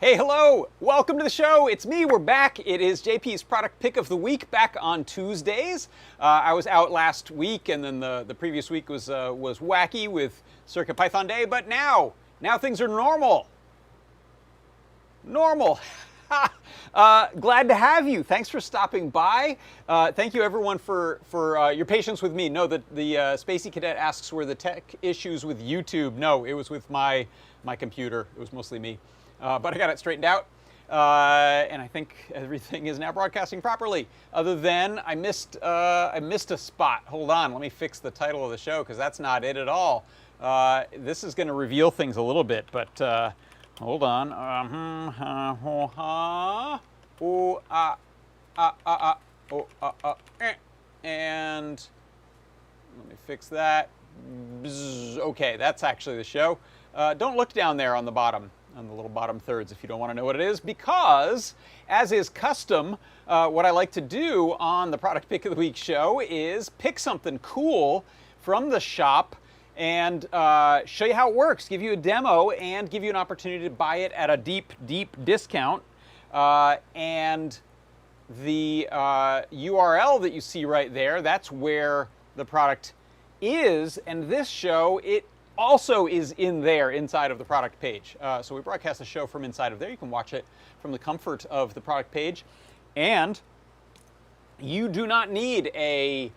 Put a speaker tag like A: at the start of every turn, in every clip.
A: Hey, hello! Welcome to the show. It's me. We're back. It is JP's product pick of the week, back on Tuesdays. I was out last week, and then the previous week was wacky with CircuitPython Day. But now things are normal. Normal. Glad to have you. Thanks for stopping by. Thank you, everyone, for your patience with me. No, the Spacey Cadet asks, were the tech issues with YouTube? No, it was with my computer. It was mostly me. But I got it straightened out, and I think everything is now broadcasting properly. Other than I missed a spot. Hold on, let me fix the title of the show because that's not it at all. This is going to reveal things a little bit, but hold on. And let me fix that. Okay, that's actually the show. Don't look down there on the bottom, on the little bottom thirds, if you don't want to know what it is, because, as is custom, what I like to do on the Product Pick of the Week show is pick something cool from the shop and show you how it works, give you a demo, and give you an opportunity to buy it at a deep, deep discount. And the URL that you see right there, that's where the product is, and this show, it also is in there, inside of the product page. So we broadcast the show from inside of there. You can watch it from the comfort of the product page. And you do not need a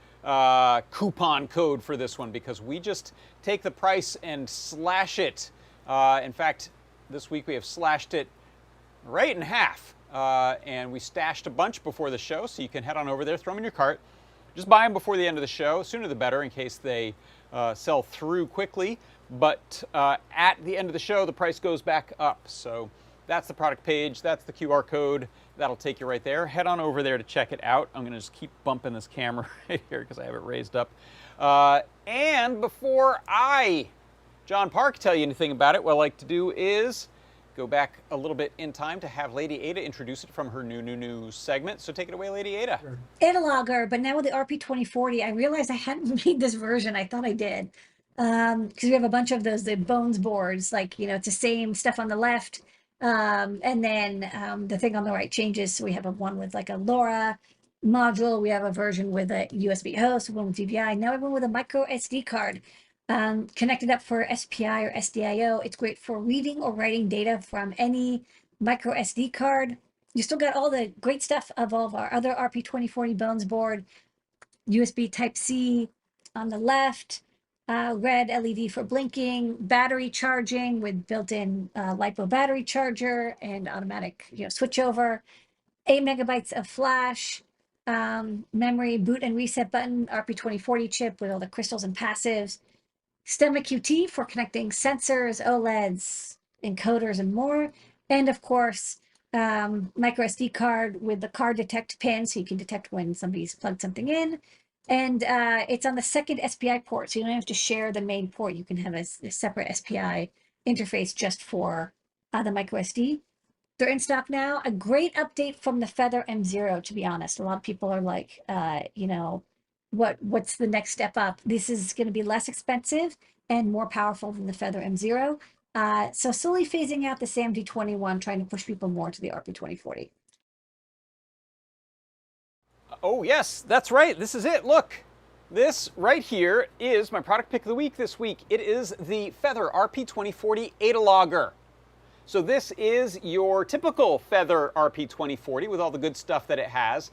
A: coupon code for this one because we just take the price and slash it. In fact, this week we have slashed it right in half. And we stashed a bunch before the show, so you can head on over there, throw them in your cart. Just buy them before the end of the show, sooner the better, in case they sell through quickly. But at the end of the show, the price goes back up. So that's the product page. That's the QR code. That'll take you right there. Head on over there to check it out. I'm going to just keep bumping this camera right here because I have it raised up. And before John Park, tell you anything about it, what I like to do is go back a little bit in time to have Lady Ada introduce it from her new segment. So take it away, Lady Ada.
B: Adalogger, but now with the RP2040, I realized I hadn't made this version. I thought I did. Because we have a bunch of those, the bones boards, like, it's the same stuff on the left. And then the thing on the right changes. So we have one with like a LoRa module. We have a version with a USB host, one with DVI. Now everyone with a micro SD card. Connected up for SPI or SDIO. It's great for reading or writing data from any micro SD card. You still got all the great stuff of all of our other RP2040 bones board. USB Type-C on the left. Red LED for blinking, battery charging with built-in LiPo battery charger and automatic switchover, 8 megabytes of flash, memory, boot and reset button, RP2040 chip with all the crystals and passives, Stemma QT for connecting sensors, OLEDs, encoders, and more, and of course, micro SD card with the card detect pin so you can detect when somebody's plugged something in. And it's on the second SPI port, so you don't have to share the main port. You can have a separate SPI interface just for the micro SD. They're in stock now. A great update from the Feather M0, to be honest. A lot of people are like, what's the next step up? This is going to be less expensive and more powerful than the Feather M0. So slowly phasing out the SAMD21, trying to push people more to the RP2040.
A: Oh, yes, that's right. This is it. Look, this right here is my product pick of the week this week. It is the Feather RP2040 Adalogger. So this is your typical Feather RP2040 with all the good stuff that it has.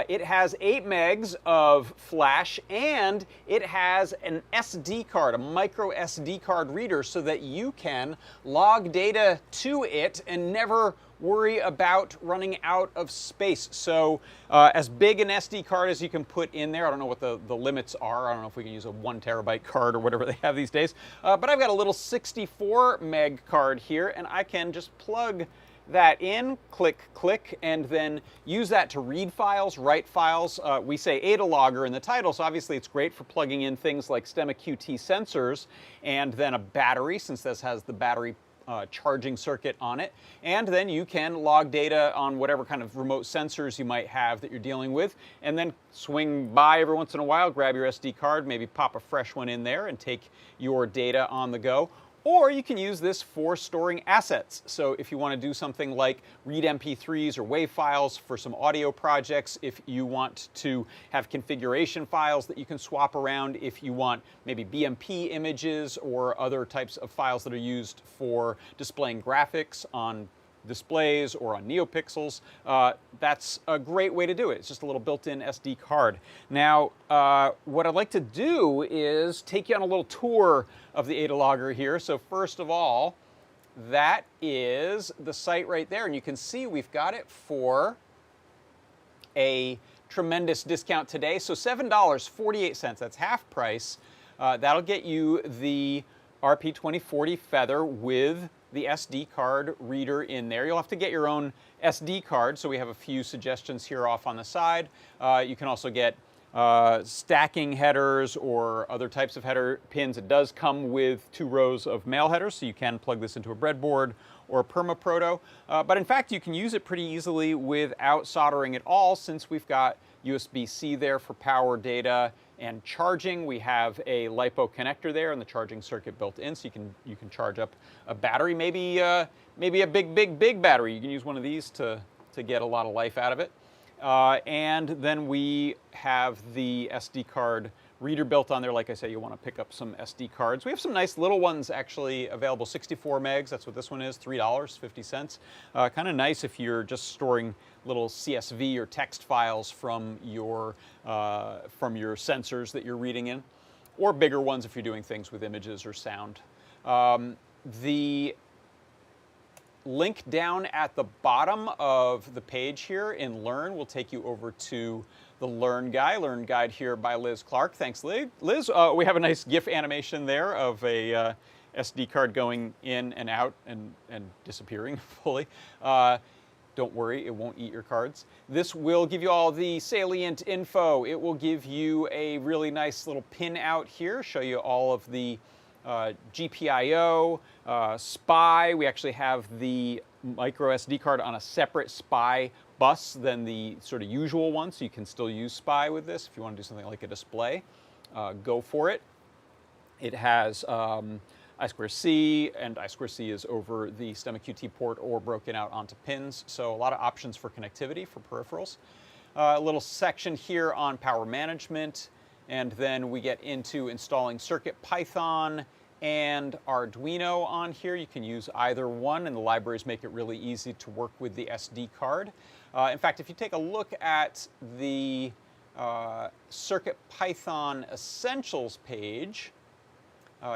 A: It has 8 megs of flash, and it has an SD card, a micro SD card reader, so that you can log data to it and never worry about running out of space. So as big an SD card as you can put in there. I don't know what the limits are. I don't know if we can use a 1 terabyte card or whatever they have these days. But I've got a little 64 meg card here, and I can just plug that in, click, and then use that to read files, write files. We say Adalogger in the title, so obviously it's great for plugging in things like Stemma QT sensors and then a battery, since this has the battery charging circuit on it, and then you can log data on whatever kind of remote sensors you might have that you're dealing with, and then swing by every once in a while, grab your SD card, maybe pop a fresh one in there and take your data on the go. Or you can use this for storing assets. So if you want to do something like read MP3s or WAV files for some audio projects, if you want to have configuration files that you can swap around, if you want maybe BMP images or other types of files that are used for displaying graphics on displays or on NeoPixels, that's a great way to do it. It's just a little built-in SD card. Now, what I'd like to do is take you on a little tour of the Adalogger here. So first of all, that is the site right there, and you can see we've got it for a tremendous discount today. So $7.48, that's half price. That'll get you the RP2040 Feather with the SD card reader in there. You'll have to get your own SD card, so we have a few suggestions here off on the side. You can also get stacking headers or other types of header pins. It does come with 2 rows of male headers, so you can plug this into a breadboard or a permaproto. But in fact, you can use it pretty easily without soldering at all, since we've got USB-C there for power, data, and charging. We have a LiPo connector there and the charging circuit built in, so you can charge up a battery, maybe a big battery. You can use one of these to get a lot of life out of it. And then we have the SD card reader built on there. Like I say, you want to pick up some SD cards. We have some nice little ones actually available, 64 megs. That's what this one is, $3.50. Kind of nice if you're just storing little CSV or text files from your sensors that you're reading in, or bigger ones if you're doing things with images or sound. The link down at the bottom of the page here in Learn will take you over to the Learn Guide here by Liz Clark. Thanks, Liz. We have a nice GIF animation there of a SD card going in and out and disappearing fully. Don't worry, it won't eat your cards. This will give you all the salient info. It will give you a really nice little pin out here, show you all of the GPIO, SPI. We actually have the micro SD card on a separate SPI bus than the sort of usual one, so you can still use SPI with this. If you want to do something like a display, go for it. It has I2C, and I2C is over the STEMMA QT port or broken out onto pins, so a lot of options for connectivity for peripherals. A little section here on power management, and then we get into installing CircuitPython and Arduino on here. You can use either one, and the libraries make it really easy to work with the SD card. In fact, if you take a look at the CircuitPython Essentials page,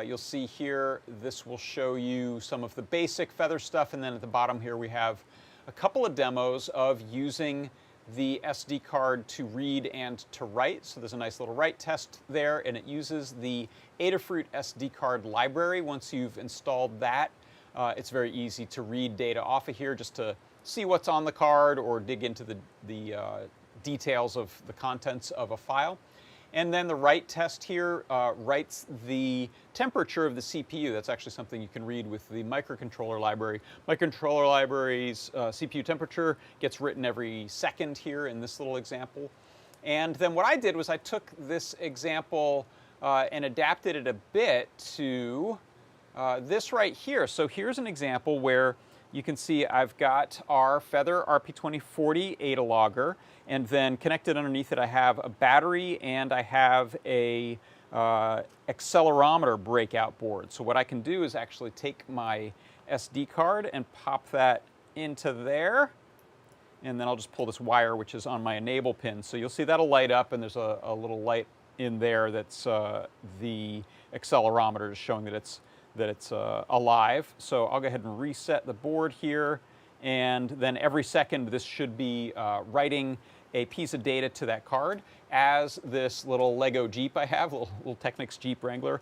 A: you'll see here this will show you some of the basic Feather stuff, and then at the bottom here we have a couple of demos of using the SD card to read and to write. So there's a nice little write test there, and it uses the Adafruit SD card library. Once you've installed that, it's very easy to read data off of here just to see what's on the card or dig into the details of the contents of a file. And then the write test here writes the temperature of the CPU. That's actually something you can read with the microcontroller library. Microcontroller library's CPU temperature gets written every second here in this little example. And then what I did was I took this example and adapted it a bit to this right here. So here's an example where you can see I've got our Feather RP2040 Adalogger, and then connected underneath it I have a battery and I have a accelerometer breakout board. So what I can do is actually take my SD card and pop that into there, and then I'll just pull this wire which is on my enable pin. So you'll see that'll light up, and there's a little light in there that's the accelerometer, just showing that it's alive. So I'll go ahead and reset the board here, and then every second this should be writing a piece of data to that card as this little Lego Jeep I have, little Technics Jeep Wrangler,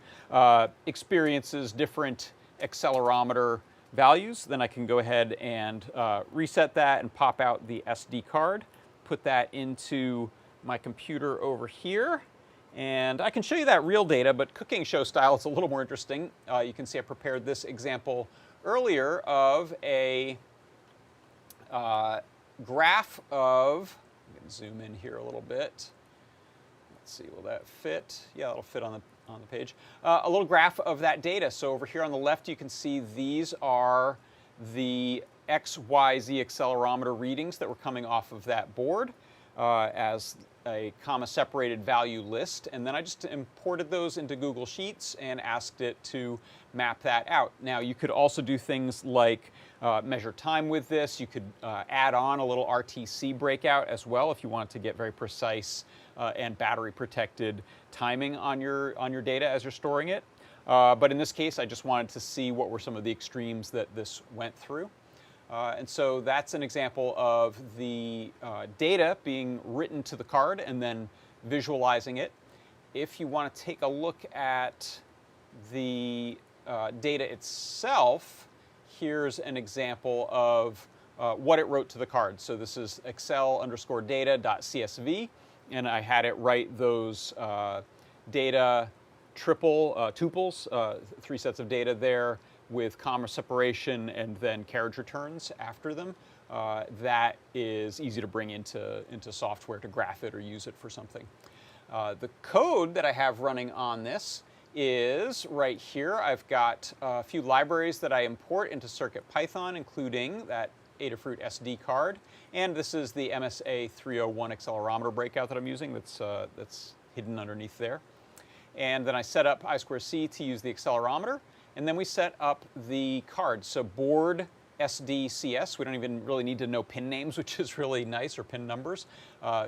A: experiences different accelerometer values. Then I can go ahead and reset that and pop out the SD card, put that into my computer over here. And I can show you that real data, but cooking show style, it's a little more interesting. You can see I prepared this example earlier of a graph of, I'm going to zoom in here a little bit. Let's see, will that fit? Yeah, it'll fit on on the page. A little graph of that data. So over here on the left, you can see these are the XYZ accelerometer readings that were coming off of that board as a comma-separated value list. And then I just imported those into Google Sheets and asked it to map that out. Now, you could also do things like measure time with this. You could add on a little RTC breakout as well if you wanted to get very precise and battery protected timing on your data as you're storing it. But in this case, I just wanted to see what were some of the extremes that this went through. And so that's an example of the data being written to the card and then visualizing it. If you want to take a look at the data itself, here's an example of what it wrote to the card. So this is excel_data.csv, and I had it write those data tuples, 3 sets of data there with comma separation and then carriage returns after them. That is easy to bring into software to graph it or use it for something. The code that I have running on this is right here. I've got a few libraries that I import into CircuitPython, including that Adafruit SD card. And this is the MSA301 accelerometer breakout that I'm using that's hidden underneath there. And then I set up I2C to use the accelerometer. And then we set up the card. So board SDCS, we don't even really need to know pin names, which is really nice, or pin numbers,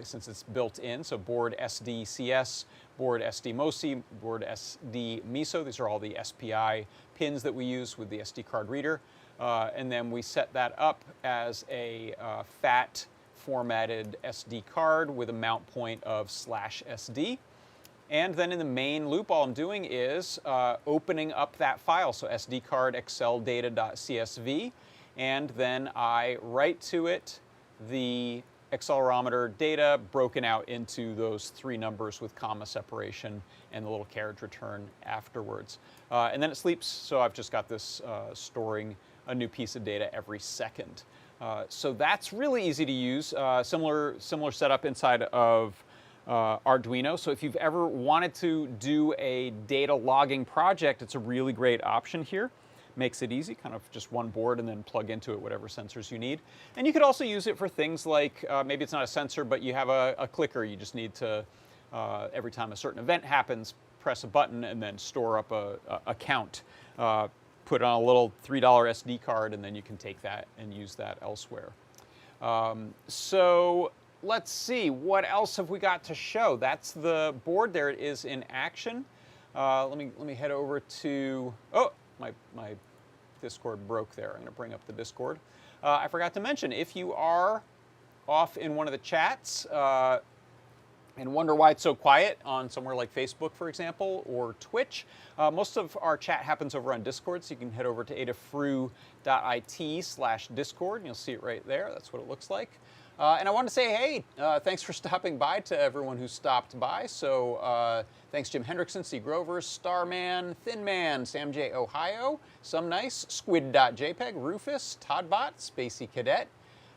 A: since it's built in. So board SDCS, board SDMOSI, board SDMISO. These are all the SPI pins that we use with the SD card reader. And then we set that up as a FAT formatted SD card with a mount point of /SD. And then in the main loop, all I'm doing is opening up that file, so SD card exceldata.csv, and then I write to it the accelerometer data broken out into those 3 numbers with comma separation and the little carriage return afterwards. And then it sleeps, so I've just got this storing a new piece of data every second. So that's really easy to use. Similar setup inside of Arduino. So if you've ever wanted to do a data logging project, it's a really great option here. Makes it easy, kind of just one board and then plug into it whatever sensors you need. And you could also use it for things like, maybe it's not a sensor, but you have a clicker. You just need to, every time a certain event happens, press a button and then store up a count. Put it on a little $3 SD card, and then you can take that and use that elsewhere. So let's see, what else have we got to show? That's the board. There it is in action. Let me head over to, oh, my Discord broke there. I'm going to bring up the Discord. I forgot to mention, if you are off in one of the chats and wonder why it's so quiet on somewhere like Facebook, for example, or Twitch, most of our chat happens over on Discord, so you can head over to adafru.it/Discord, and you'll see it right there. That's what it looks like. And I want to say, hey, thanks for stopping by to everyone who stopped by. So thanks Jim Hendrickson, C. Grover, Starman, Thin Man, Sam J. Ohio, Some Nice, Squid.jpg, Rufus, Toddbot, Spacey Cadet,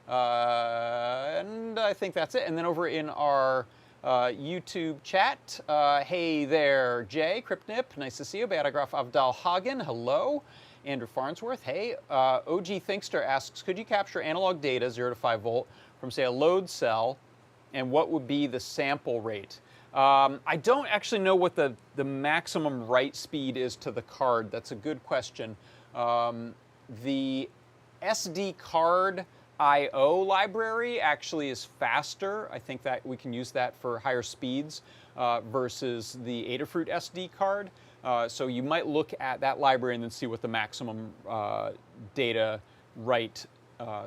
A: and I think that's it. And then over in our YouTube chat, hey there, Jay, Cryptnip, nice to see you, Badagraph Avdal Hagen, hello. Andrew Farnsworth, hey. OG Thinkster asks, could you capture analog data, 0 to 5 volt, from, say, a load cell, and what would be the sample rate? I don't actually know what the maximum write speed is to the card. That's a good question. The SD card I/O library actually is faster. I think that we can use that for higher speeds versus the Adafruit SD card. So you might look at that library and then see what the maximum data write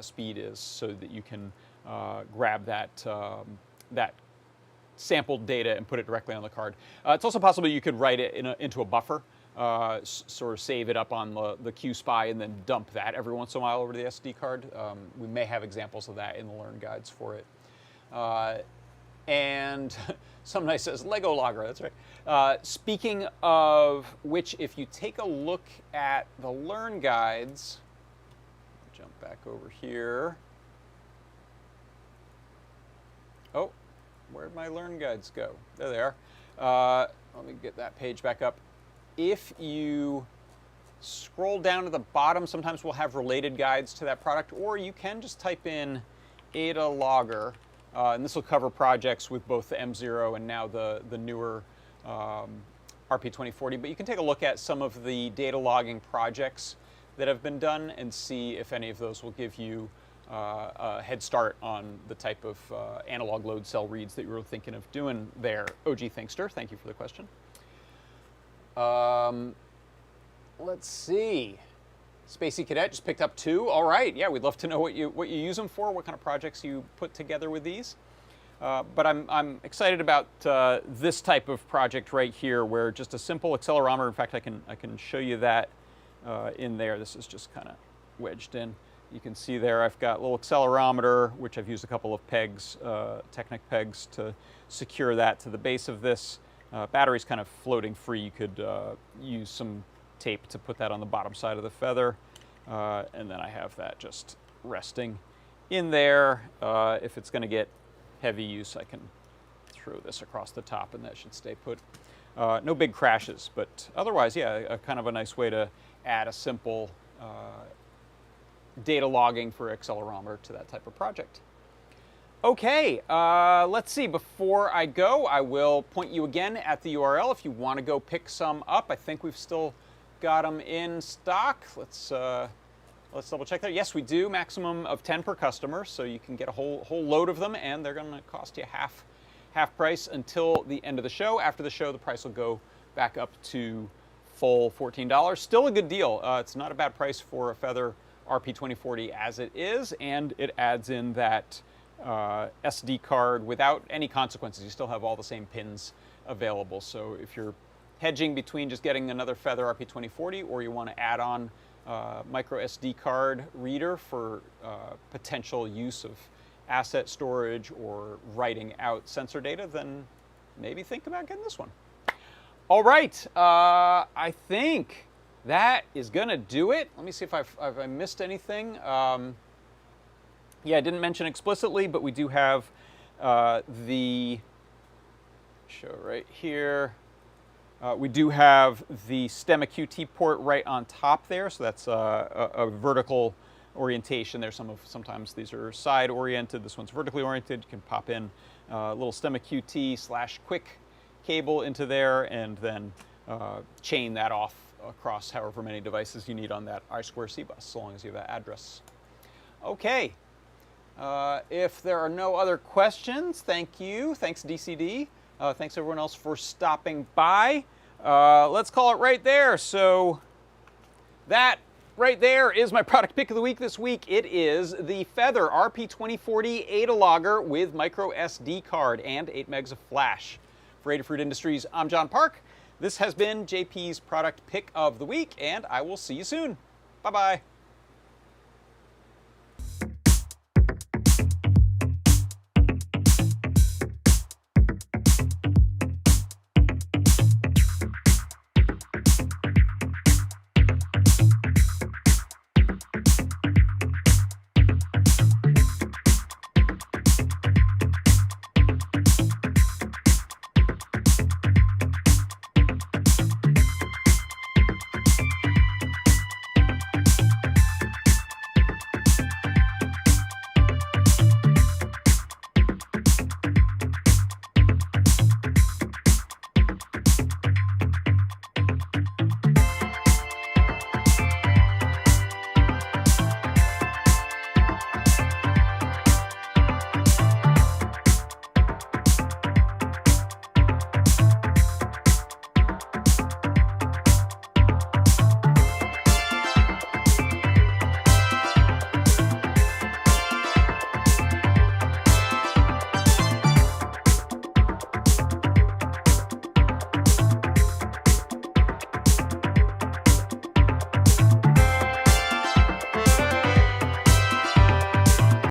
A: speed is, so that you can grab that sampled data and put it directly on the card. It's also possible you could write it into a buffer, sort of save it up on the QSPI and then dump that every once in a while over the SD card. We may have examples of that in the Learn Guides for it. And somebody says, Lego Logger, that's right. Speaking of which, if you take a look at the Learn Guides, jump back over here. Oh, Where'd my Learn Guides go? There they are. Let me get that page back up. If you scroll down to the bottom, sometimes we'll have related guides to that product, or you can just type in Adalogger, and this will cover projects with both the M0 and now the newer RP2040. But you can take a look at some of the data logging projects that have been done and see if any of those will give you a head start on the type of analog load cell reads that you were thinking of doing there. OG Thinkster, thank you for the question. Let's see. Spacey Cadet just picked up 2. All right, yeah, we'd love to know what you use them for, what kind of projects you put together with these. But I'm excited about this type of project right here, where just a simple accelerometer. In fact, I can show you that in there. This is just kind of wedged in. You can see there I've got a little accelerometer, which I've used a couple of pegs, Technic pegs, to secure that to the base of this. Battery's kind of floating free. You could use some tape to put that on the bottom side of the feather. And then I have that just resting in there. If it's going to get heavy use, I can throw this across the top and that should stay put. No big crashes, but otherwise, yeah, kind of a nice way to add a simple data logging for accelerometer to that type of project. Okay, let's see. Before I go, I will point you again at the URL if you want to go pick some up. I think we've still got them in stock. Let's double check that. Yes, we do. Maximum of 10 per customer, so you can get a whole load of them, and they're going to cost you half price until the end of the show. After the show, the price will go back up to full $14. Still a good deal. It's not a bad price for a Feather RP2040 as it is, and it adds in that SD card without any consequences. You still have all the same pins available. So if you're hedging between just getting another Feather RP2040, or you want to add on micro SD card reader for potential use of asset storage or writing out sensor data, then maybe think about getting this one. All right, I think that is going to do it. Let me see if I missed anything. Yeah, I didn't mention explicitly, but we do have the show right here. We do have the STEMMA QT port right on top there, so that's a vertical orientation there. Sometimes these are side oriented. This one's vertically oriented. You can pop in a little STEMMA QT/quick cable into there, and then chain that off across however many devices you need on that I2C bus, so long as you have that address. Okay. If there are no other questions, thank you. Thanks, DCD. Thanks, everyone else, for stopping by. Let's call it right there. So that right there is my product pick of the week this week. It is the Feather RP2040 Adalogger with micro SD card and 8 megs of flash. For Adafruit Industries, I'm John Park. This has been JP's product pick of the week, and I will see you soon. Bye-bye.